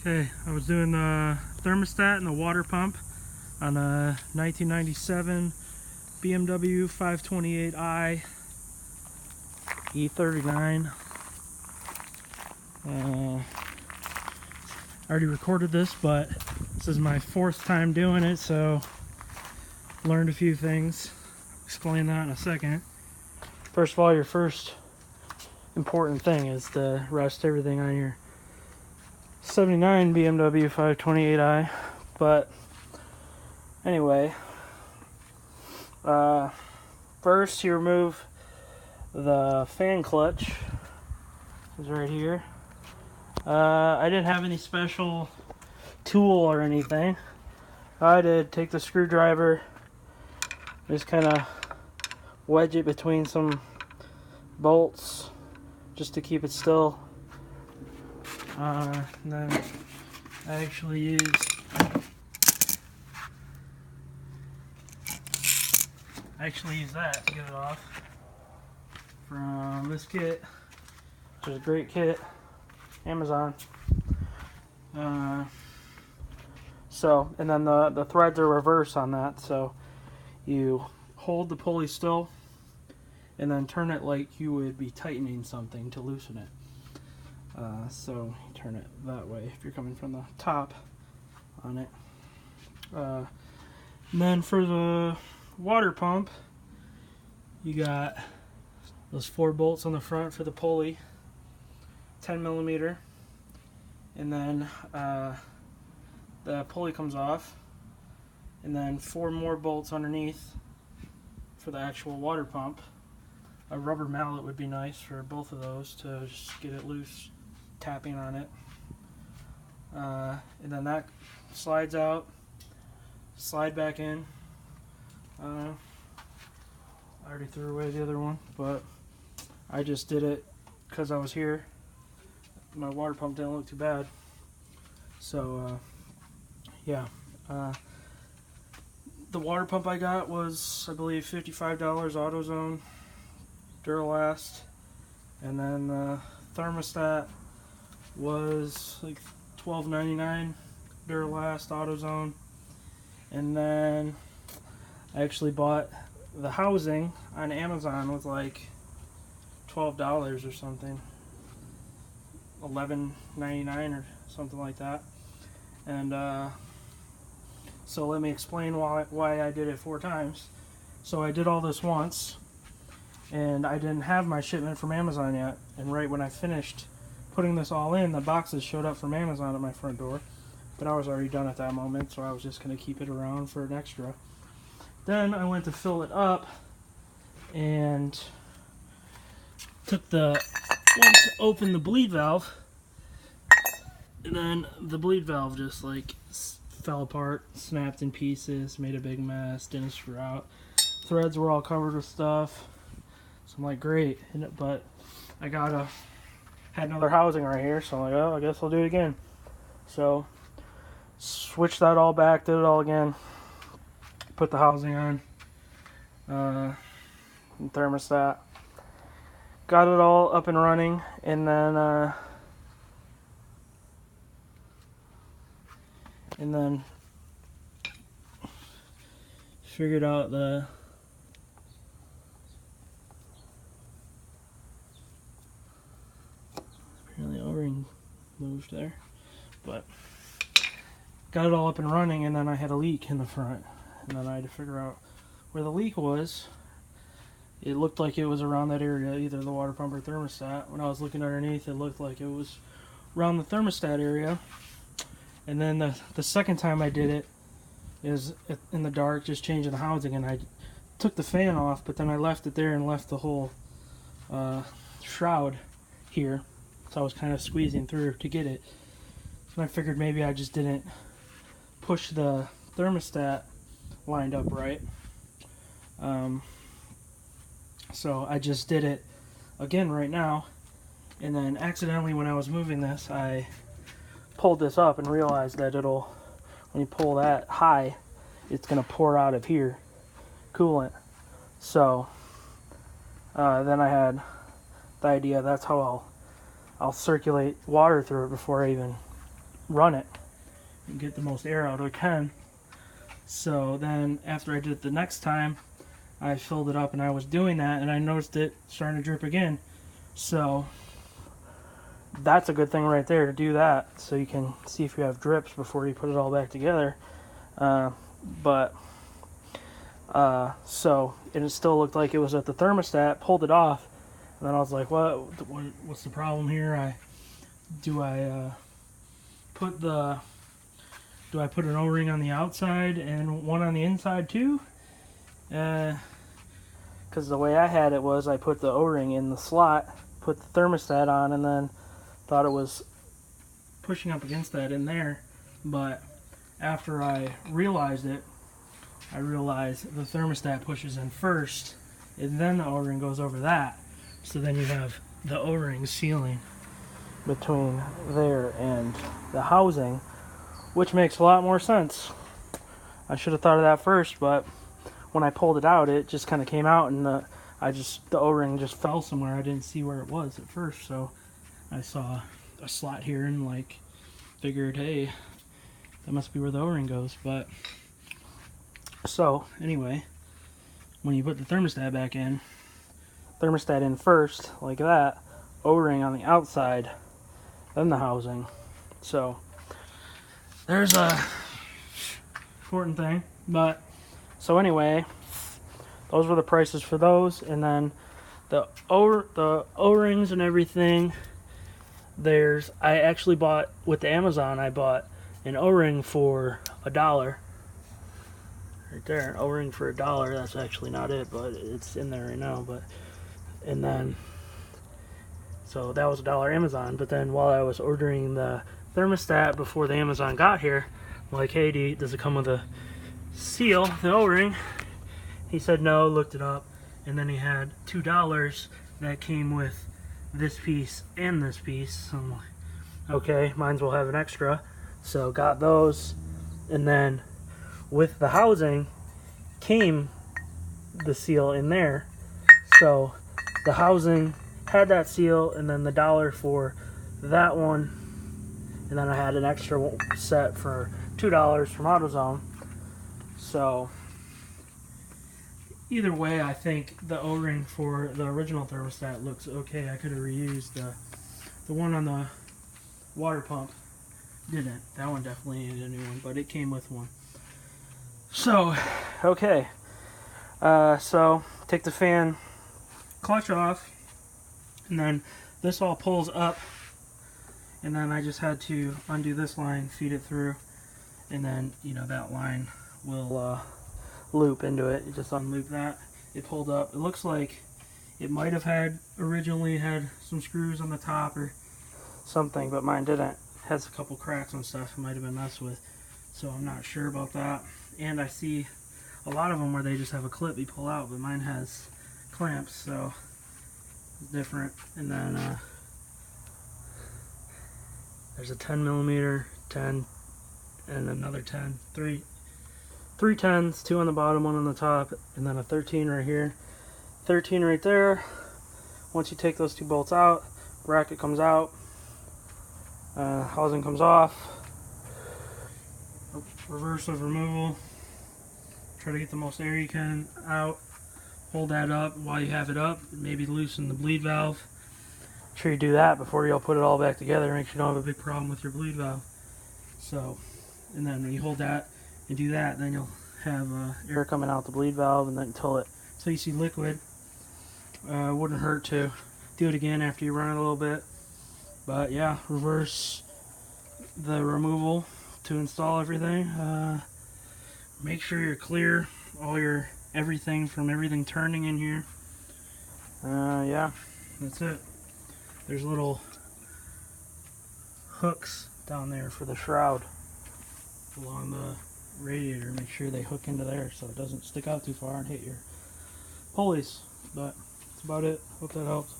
Okay, I was doing the thermostat and the water pump on a 1997 BMW 528i E39. I already recorded this, but this is my fourth time doing it, so learned a few things. Explain that in a second. First of all, your first important thing is to rest everything on your 79 BMW 528i. But anyway, first you remove the fan clutch. It's right here. I didn't have any special tool or anything. I did take the screwdriver, just kind of wedge it between some bolts just to keep it still. And then I actually used that to get it off from this kit, which is a great kit, Amazon. So, and then the threads are reverse on that, so you hold the pulley still and then turn it like you would be tightening something to loosen it. So you turn it that way if you're coming from the top on it. And then for the water pump, you got those 4 bolts on the front for the pulley, 10mm, and then the pulley comes off, and then 4 more bolts underneath for the actual water pump. A rubber mallet would be nice for both of those to just get it loose, tapping on it. And then that slides out, slide back in. I already threw away the other one, but I just did it because I was here. My water pump didn't look too bad. So, yeah. The water pump I got was, I believe, $55 AutoZone, Duralast, and then the thermostat was like $12.99 Duralast, AutoZone, and then I actually bought the housing on Amazon with like $12 or something, $11.99 or something like that. And so let me explain why I did it 4 times. So I did all this once, and I didn't have my shipment from Amazon yet, and right when I finished putting this all in, the boxes showed up from Amazon at my front door, but I was already done at that moment, so I was just going to keep it around for an extra. Then I went to fill it up and went to open the bleed valve, and then the bleed valve just like fell apart, snapped in pieces, made a big mess, didn't screw out. Threads were all covered with stuff. So I'm like, great, but I had another housing right here, so I'm like, oh, I guess I'll do it again. So switched that all back, did it all again, put the housing on, thermostat, got it all up and running, and then figured out apparently O-ring moved there, but got it all up and running, and then I had a leak in the front, and then I had to figure out where the leak was. It looked like it was around that area, either the water pump or thermostat. When I was looking underneath, it looked like it was around the thermostat area. And then the second time I did it is in the dark, just changing the housing, and I took the fan off, but then I left it there and left the whole shroud here, so I was kind of squeezing through to get it. And I figured maybe I just didn't push the thermostat lined up right. So I just did it again right now, and then accidentally when I was moving this, I pulled this up and realized that when you pull that high, it's going to pour out of here coolant. So then I had the idea that's how I'll circulate water through it before I even run it and get the most air out I can. So then after I did it the next time, I filled it up and I was doing that and I noticed it starting to drip again. So that's a good thing right there to do that, so you can see if you have drips before you put it all back together. So it still looked like it was at the thermostat, pulled it off, and then I was like, what's the problem here? Do I put an O-ring on the outside and one on the inside too? Because the way I had it was I put the O-ring in the slot, put the thermostat on, and then thought it was pushing up against that in there. But after I realized it, I realized the thermostat pushes in first, and then the O-ring goes over that. So then you have the O-ring sealing between there and the housing, which makes a lot more sense. I should have thought of that first, but when I pulled it out, it just kind of came out, and the O-ring just fell somewhere. I didn't see where it was at first, so I saw a slot here and like figured, hey, that must be where the O-ring goes. But so anyway, when you put the thermostat back in, thermostat in first like that, O-ring on the outside, then the housing. So there's a important thing. But so anyway, those were the prices for those, and then the O-rings and everything. I actually bought with the Amazon. I bought an O-ring for $1. Right there, an O-ring for $1. That's actually not it, but it's in there right now. And then so that was $1 Amazon. But then while I was ordering the thermostat before the Amazon got here, I'm like, hey, does it come with a seal, the O-ring? He said no, looked it up, and then he had $2 that came with this piece and this piece. So I'm like, okay, mines will have an extra. So got those, and then with the housing came the seal in there. So the housing had that seal, and then the $1 for that one, and then I had an extra set for $2 from AutoZone. So either way, I think the O-ring for the original thermostat looks okay. I could have reused the one on the water pump. Didn't. That one definitely needed a new one, but it came with one. So, okay. So, take the fan clutch off, and then this all pulls up, and then I just had to undo this line, feed it through, and then, you know, that line will loop into it. You just unloop that. It pulled up. It looks like it might have originally had some screws on the top or something, but mine didn't. It has a couple cracks and stuff. It might have been messed with, so I'm not sure about that. And I see a lot of them where they just have a clip you pull out, but mine has clamps, so it's different. And then there's a 10mm, 10, and another 10. Three 10s, 2 on the bottom, 1 on the top, and then a 13 right here. 13 right there. Once you take those 2 bolts out, bracket comes out, housing comes off. Reverse of removal. Try to get the most air you can out. Hold that up while you have it up. Maybe loosen the bleed valve. Make sure you do that before you'll put it all back together. Make sure you don't have a big problem with your bleed valve. So, and then when you hold that and do that, then you'll have air coming out the bleed valve, and then until you see liquid. Wouldn't hurt to do it again after you run it a little bit. But yeah, reverse the removal to install everything. Make sure you're clear all your everything turning in here. Yeah, that's it. There's little hooks down there for the shroud along the radiator. Make sure they hook into there so it doesn't stick out too far and hit your pulleys. But that's about it. Hope that helps.